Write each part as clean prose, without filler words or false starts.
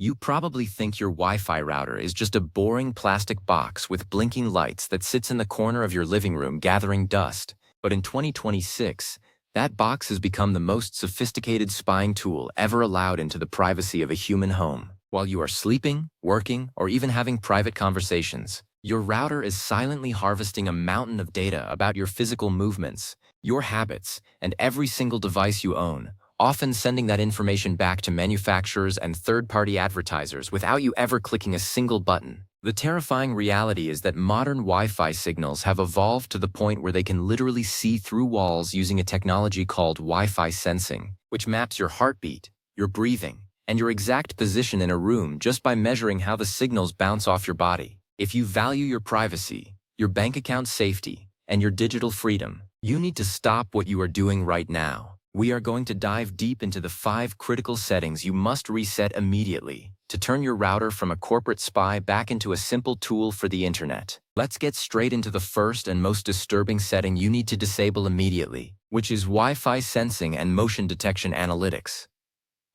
You probably think your Wi-Fi router is just a boring plastic box with blinking lights that sits in the corner of your living room gathering dust. But in 2026, that box has become the most sophisticated spying tool ever allowed into the privacy of a human home. While you are sleeping, working, or even having private conversations, your router is silently harvesting a mountain of data about your physical movements, your habits, and every single device you own, often sending that information back to manufacturers and third-party advertisers without you ever clicking a single button. The terrifying reality is that modern Wi-Fi signals have evolved to the point where they can literally see through walls using a technology called Wi-Fi sensing, which maps your heartbeat, your breathing, and your exact position in a room just by measuring how the signals bounce off your body. If you value your privacy, your bank account safety, and your digital freedom, you need to stop what you are doing right now. We are going to dive deep into the 5 critical settings you must reset immediately to turn your router from a corporate spy back into a simple tool for the internet. Let's get straight into the first and most disturbing setting you need to disable immediately, which is Wi-Fi sensing and motion detection analytics.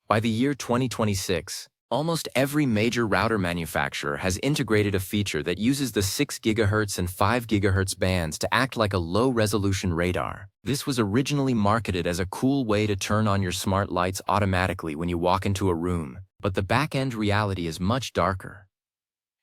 By the year 2026, almost every major router manufacturer has integrated a feature that uses the 6 GHz and 5 GHz bands to act like a low-resolution radar. This was originally marketed as a cool way to turn on your smart lights automatically when you walk into a room, but the back-end reality is much darker.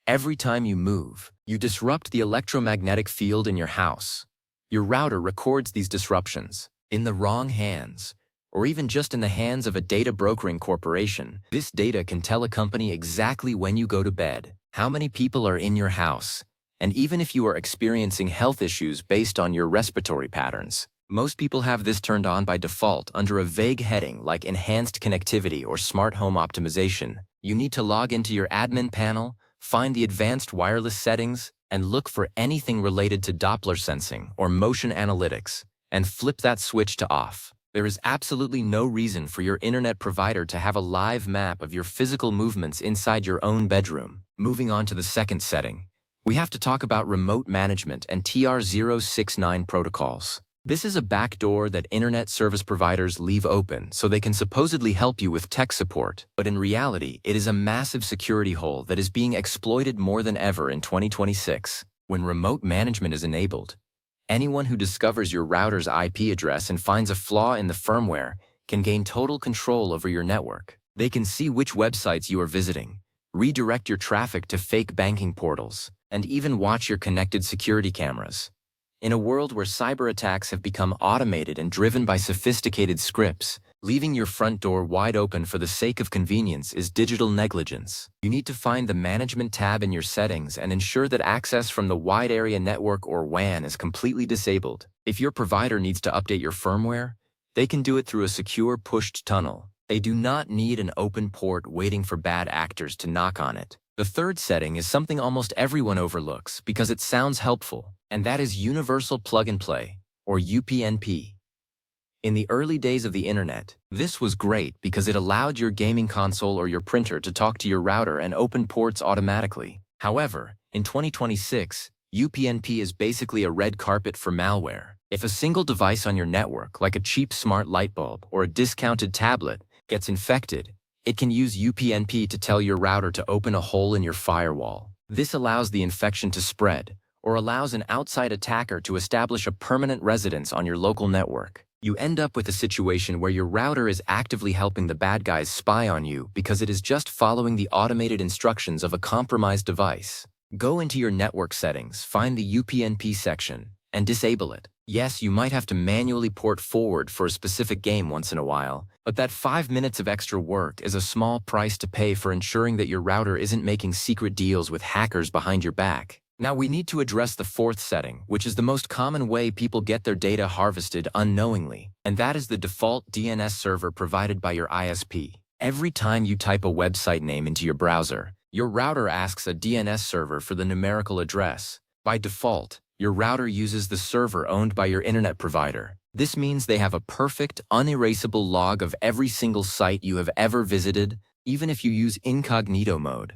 Every time you move, you disrupt the electromagnetic field in your house. Your router records these disruptions. In the wrong hands, or even just in the hands of a data brokering corporation, this data can tell a company exactly when you go to bed, how many people are in your house, and even if you are experiencing health issues based on your respiratory patterns. Most people have this turned on by default under a vague heading like Enhanced Connectivity or Smart Home Optimization. You need to log into your admin panel, find the advanced wireless settings, and look for anything related to Doppler sensing or motion analytics, and flip that switch to off. There is absolutely no reason for your internet provider to have a live map of your physical movements inside your own bedroom. Moving on to the second setting, we have to talk about remote management and TR-069 protocols. This is a backdoor that internet service providers leave open so they can supposedly help you with tech support, but in reality, it is a massive security hole that is being exploited more than ever in 2026. When remote management is enabled, anyone who discovers your router's IP address and finds a flaw in the firmware can gain total control over your network. They can see which websites you are visiting, redirect your traffic to fake banking portals, and even watch your connected security cameras. In a world where cyber attacks have become automated and driven by sophisticated scripts, leaving your front door wide open for the sake of convenience is digital negligence. You need to find the Management tab in your settings and ensure that access from the Wide Area Network or WAN is completely disabled. If your provider needs to update your firmware, they can do it through a secure pushed tunnel. They do not need an open port waiting for bad actors to knock on it. The third setting is something almost everyone overlooks because it sounds helpful, and that is Universal Plug and Play, or UPnP. In the early days of the internet, this was great because it allowed your gaming console or your printer to talk to your router and open ports automatically. However, in 2026, UPnP is basically a red carpet for malware. If a single device on your network, like a cheap smart light bulb or a discounted tablet, gets infected, it can use UPnP to tell your router to open a hole in your firewall. This allows the infection to spread, or allows an outside attacker to establish a permanent residence on your local network. You end up with a situation where your router is actively helping the bad guys spy on you because it is just following the automated instructions of a compromised device. Go into your network settings, find the UPnP section, and disable it. Yes, you might have to manually port forward for a specific game once in a while, but that 5 minutes of extra work is a small price to pay for ensuring that your router isn't making secret deals with hackers behind your back. Now we need to address the fourth setting, which is the most common way people get their data harvested unknowingly, and that is the default DNS server provided by your ISP. Every time you type a website name into your browser, your router asks a DNS server for the numerical address. By default, your router uses the server owned by your internet provider. This means they have a perfect, unerasable log of every single site you have ever visited, even if you use incognito mode.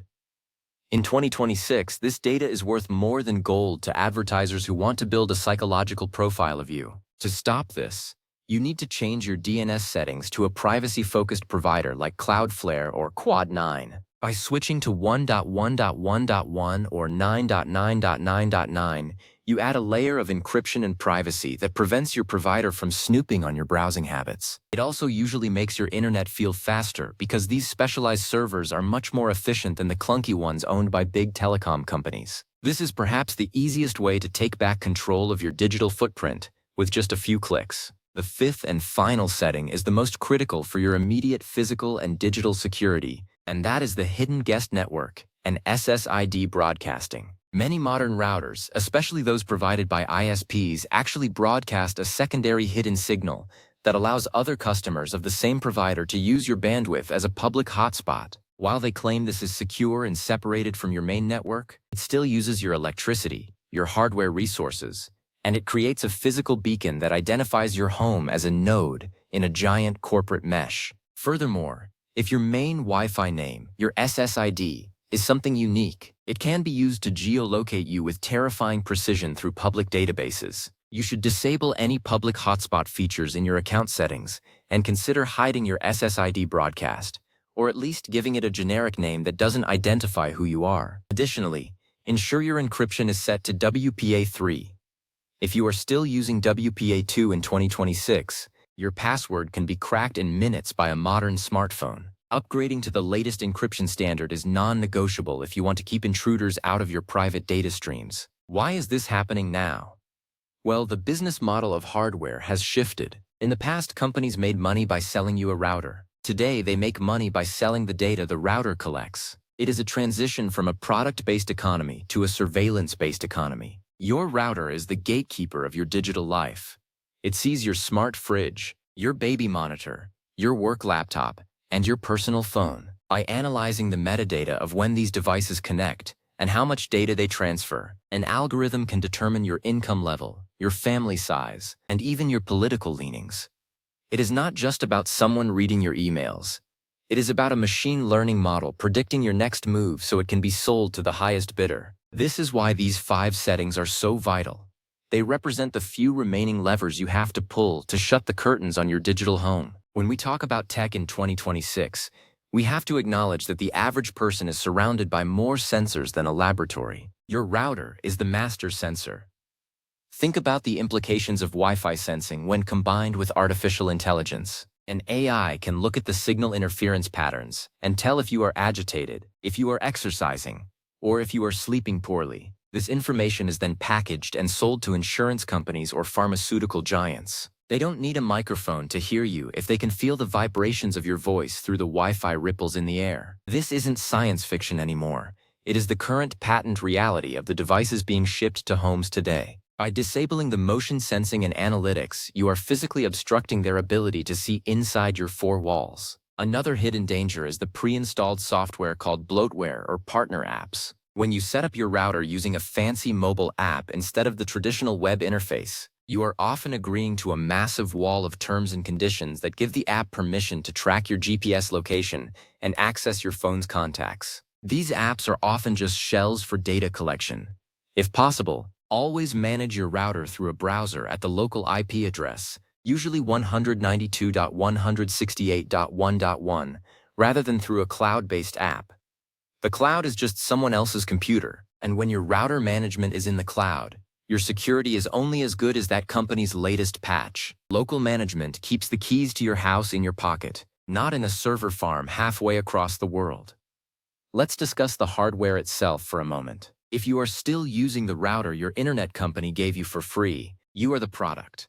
In 2026, this data is worth more than gold to advertisers who want to build a psychological profile of you. To stop this, you need to change your DNS settings to a privacy-focused provider like Cloudflare or Quad9. By switching to 1.1.1.1 or 9.9.9.9, you add a layer of encryption and privacy that prevents your provider from snooping on your browsing habits. It also usually makes your internet feel faster because these specialized servers are much more efficient than the clunky ones owned by big telecom companies. This is perhaps the easiest way to take back control of your digital footprint with just a few clicks. The fifth and final setting is the most critical for your immediate physical and digital security, and that is the Hidden Guest Network and SSID broadcasting. Many modern routers, especially those provided by ISPs, actually broadcast a secondary hidden signal that allows other customers of the same provider to use your bandwidth as a public hotspot. While they claim this is secure and separated from your main network, it still uses your electricity, your hardware resources, and it creates a physical beacon that identifies your home as a node in a giant corporate mesh. Furthermore, if your main Wi-Fi name, your SSID, is something unique, it can be used to geolocate you with terrifying precision through public databases. You should disable any public hotspot features in your account settings and consider hiding your SSID broadcast, or at least giving it a generic name that doesn't identify who you are. Additionally, ensure your encryption is set to WPA3. If you are still using WPA2 in 2026, your password can be cracked in minutes by a modern smartphone. Upgrading to the latest encryption standard is non-negotiable if you want to keep intruders out of your private data streams. Why is this happening now? Well, the business model of hardware has shifted. In the past, companies made money by selling you a router. Today, they make money by selling the data the router collects. It is a transition from a product-based economy to a surveillance-based economy. Your router is the gatekeeper of your digital life. It sees your smart fridge, your baby monitor, your work laptop, and your personal phone. By analyzing the metadata of when these devices connect and how much data they transfer, an algorithm can determine your income level, your family size, and even your political leanings. It is not just about someone reading your emails. It is about a machine learning model predicting your next move so it can be sold to the highest bidder. This is why these 5 settings are so vital. They represent the few remaining levers you have to pull to shut the curtains on your digital home. When we talk about tech in 2026, we have to acknowledge that the average person is surrounded by more sensors than a laboratory. Your router is the master sensor. Think about the implications of Wi-Fi sensing when combined with artificial intelligence. An AI can look at the signal interference patterns and tell if you are agitated, if you are exercising, or if you are sleeping poorly. This information is then packaged and sold to insurance companies or pharmaceutical giants. They don't need a microphone to hear you if they can feel the vibrations of your voice through the Wi-Fi ripples in the air. This isn't science fiction anymore. It is the current patent reality of the devices being shipped to homes today. By disabling the motion sensing and analytics, you are physically obstructing their ability to see inside your 4 walls. Another hidden danger is the pre-installed software called bloatware or partner apps. When you set up your router using a fancy mobile app instead of the traditional web interface, you are often agreeing to a massive wall of terms and conditions that give the app permission to track your GPS location and access your phone's contacts. These apps are often just shells for data collection. If possible, always manage your router through a browser at the local IP address, usually 192.168.1.1, rather than through a cloud-based app. The cloud is just someone else's computer, and when your router management is in the cloud, your security is only as good as that company's latest patch. Local management keeps the keys to your house in your pocket, not in a server farm halfway across the world. Let's discuss the hardware itself for a moment. If you are still using the router your internet company gave you for free, you are the product.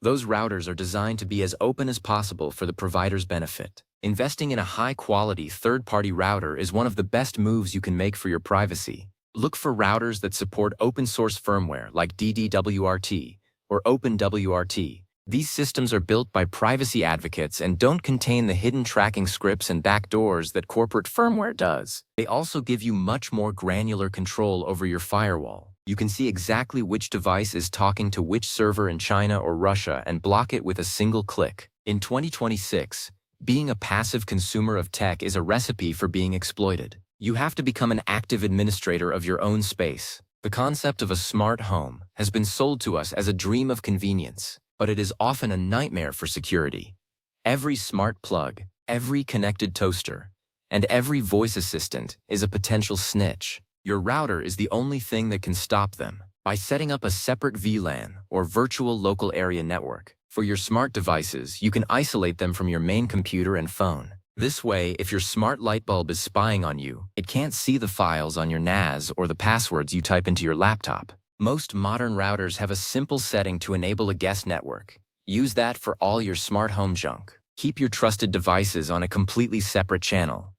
Those routers are designed to be as open as possible for the provider's benefit. Investing in a high-quality third-party router is one of the best moves you can make for your privacy. Look for routers that support open-source firmware like DDWRT or OpenWRT. These systems are built by privacy advocates and don't contain the hidden tracking scripts and backdoors that corporate firmware does. They also give you much more granular control over your firewall. You can see exactly which device is talking to which server in China or Russia and block it with a single click. In 2026, being a passive consumer of tech is a recipe for being exploited. You have to become an active administrator of your own space. The concept of a smart home has been sold to us as a dream of convenience, but it is often a nightmare for security. Every smart plug, every connected toaster, And every voice assistant is a potential snitch. Your router is the only thing that can stop them. By setting up a separate VLAN, or virtual local area network, for your smart devices, you can isolate them from your main computer and phone. This way, if your smart light bulb is spying on you, it can't see the files on your NAS or the passwords you type into your laptop. Most modern routers have a simple setting to enable a guest network. Use that for all your smart home junk. Keep your trusted devices on a completely separate channel.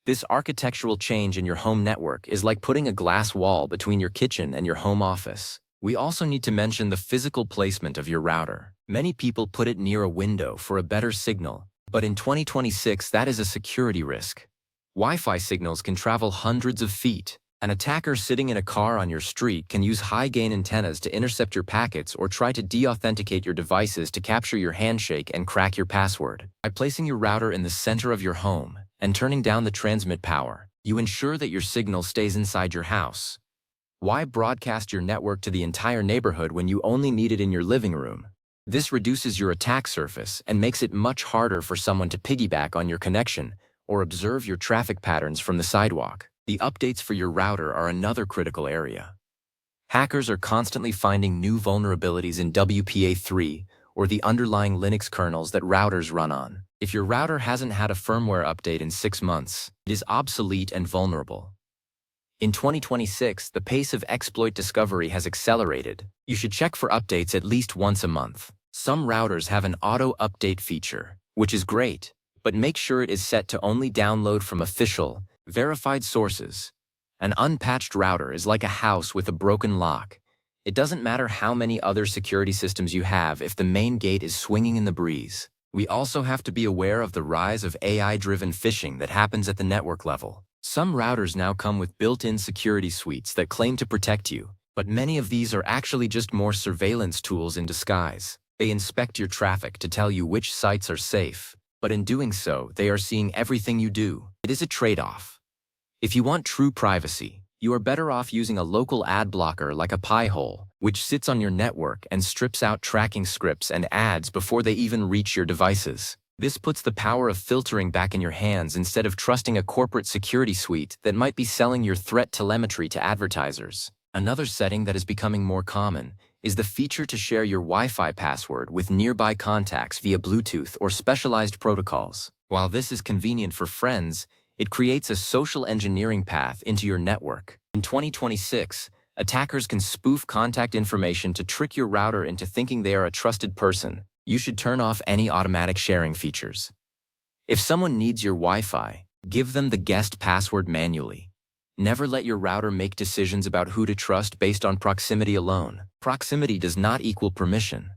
This architectural change in your home network is like putting a glass wall between your kitchen and your home office. We also need to mention the physical placement of your router. Many people put it near a window for a better signal, but in 2026 that is a security risk. Wi-Fi signals can travel hundreds of feet. An attacker sitting in a car on your street can use high-gain antennas to intercept your packets or try to de-authenticate your devices to capture your handshake and crack your password. By placing your router in the center of your home and turning down the transmit power, you ensure that your signal stays inside your house. Why broadcast your network to the entire neighborhood when you only need it in your living room? This reduces your attack surface and makes it much harder for someone to piggyback on your connection or observe your traffic patterns from the sidewalk. The updates for your router are another critical area. Hackers are constantly finding new vulnerabilities in WPA3 or the underlying Linux kernels that routers run on. If your router hasn't had a firmware update in 6 months, it is obsolete and vulnerable. In 2026, the pace of exploit discovery has accelerated. You should check for updates at least once a month. Some routers have an auto-update feature, which is great, but make sure it is set to only download from official, verified sources. An unpatched router is like a house with a broken lock. It doesn't matter how many other security systems you have if the main gate is swinging in the breeze. We also have to be aware of the rise of AI-driven phishing that happens at the network level. Some routers now come with built-in security suites that claim to protect you, but many of these are actually just more surveillance tools in disguise. They inspect your traffic to tell you which sites are safe, but in doing so, they are seeing everything you do. It is a trade-off. If you want true privacy, you are better off using a local ad blocker like a Pi-hole, which sits on your network and strips out tracking scripts and ads before they even reach your devices. This puts the power of filtering back in your hands instead of trusting a corporate security suite that might be selling your threat telemetry to advertisers. Another setting that is becoming more common is the feature to share your Wi-Fi password with nearby contacts via Bluetooth or specialized protocols. While this is convenient for friends, it creates a social engineering path into your network. In 2026, attackers can spoof contact information to trick your router into thinking they are a trusted person. You should turn off any automatic sharing features. If someone needs your Wi-Fi, give them the guest password manually. Never let your router make decisions about who to trust based on proximity alone. Proximity does not equal permission.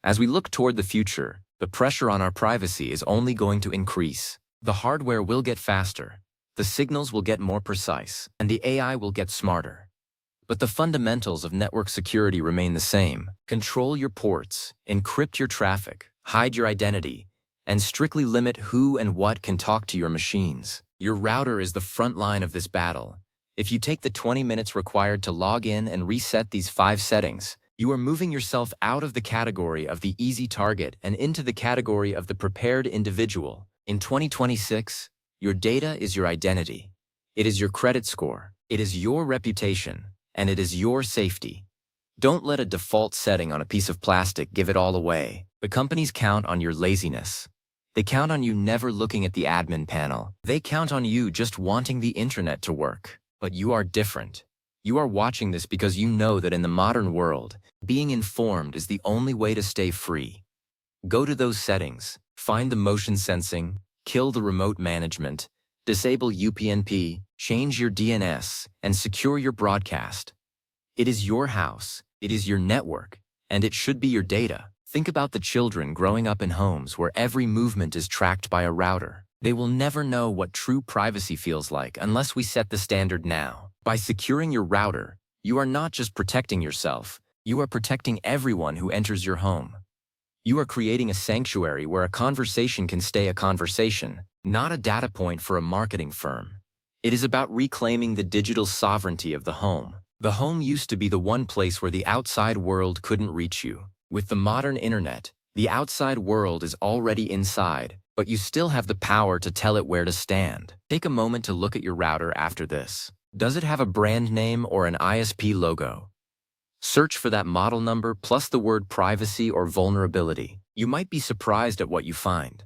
As we look toward the future, the pressure on our privacy is only going to increase. The hardware will get faster, the signals will get more precise, and the AI will get smarter. But the fundamentals of network security remain the same. Control your ports, encrypt your traffic, hide your identity, and strictly limit who and what can talk to your machines. Your router is the front line of this battle. If you take the 20 minutes required to log in and reset these 5 settings, you are moving yourself out of the category of the easy target and into the category of the prepared individual. In 2026, your data is your identity. It is your credit score. It is your reputation. And it is your safety. Don't let a default setting on a piece of plastic give it all away. The companies count on your laziness. They count on you never looking at the admin panel. They count on you just wanting the internet to work. But you are different. You are watching this because you know that in the modern world, being informed is the only way to stay free. Go to those settings, find the motion sensing, kill the remote management, disable UPnP, change your DNS, and secure your broadcast. It is your house, it is your network, and it should be your data. Think about the children growing up in homes where every movement is tracked by a router. They will never know what true privacy feels like unless we set the standard now. By securing your router, you are not just protecting yourself, you are protecting everyone who enters your home. You are creating a sanctuary where a conversation can stay a conversation, not a data point for a marketing firm. It is about reclaiming the digital sovereignty of the home. The home used to be the one place where the outside world couldn't reach you. With the modern internet, the outside world is already inside, but you still have the power to tell it where to stand. Take a moment to look at your router after this. Does it have a brand name or an ISP logo? Search for that model number plus the word privacy or vulnerability. You might be surprised at what you find.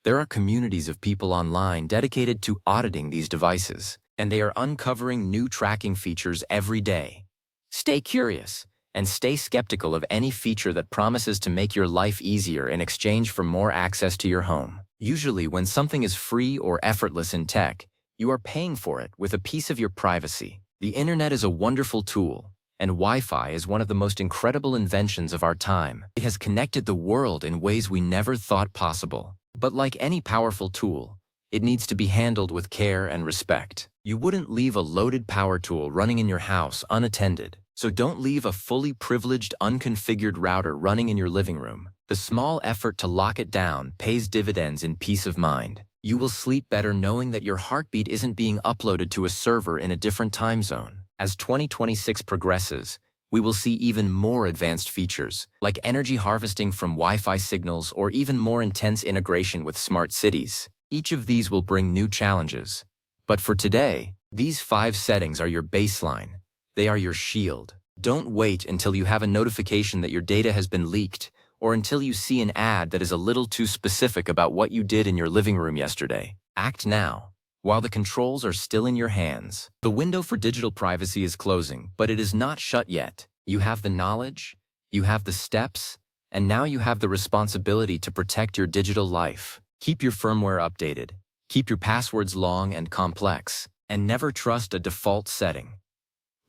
There are communities of people online dedicated to auditing these devices, and they are uncovering new tracking features every day. Stay curious and stay skeptical of any feature that promises to make your life easier in exchange for more access to your home. Usually, when something is free or effortless in tech, you are paying for it with a piece of your privacy. The internet is a wonderful tool, and Wi-Fi is one of the most incredible inventions of our time. It has connected the world in ways we never thought possible. But like any powerful tool, it needs to be handled with care and respect. You wouldn't leave a loaded power tool running in your house unattended. So don't leave a fully privileged, unconfigured router running in your living room. The small effort to lock it down pays dividends in peace of mind. You will sleep better knowing that your heartbeat isn't being uploaded to a server in a different time zone. As 2026 progresses, we will see even more advanced features, like energy harvesting from Wi-Fi signals or even more intense integration with smart cities. Each of these will bring new challenges. But for today, these 5 settings are your baseline. They are your shield. Don't wait until you have a notification that your data has been leaked, or until you see an ad that is a little too specific about what you did in your living room yesterday. Act now, while the controls are still in your hands. The window for digital privacy is closing, but it is not shut yet. You have the knowledge, you have the steps, and now you have the responsibility to protect your digital life. Keep your firmware updated, keep your passwords long and complex, and never trust a default setting.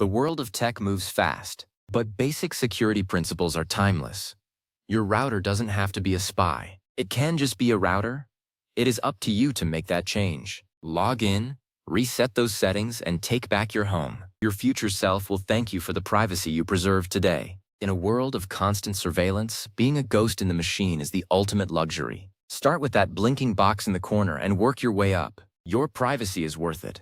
The world of tech moves fast, but basic security principles are timeless. Your router doesn't have to be a spy. It can just be a router. It is up to you to make that change. Log in, reset those settings, and take back your home. Your future self will thank you for the privacy you preserved today. In a world of constant surveillance, being a ghost in the machine is the ultimate luxury. Start with that blinking box in the corner and work your way up. Your privacy is worth it.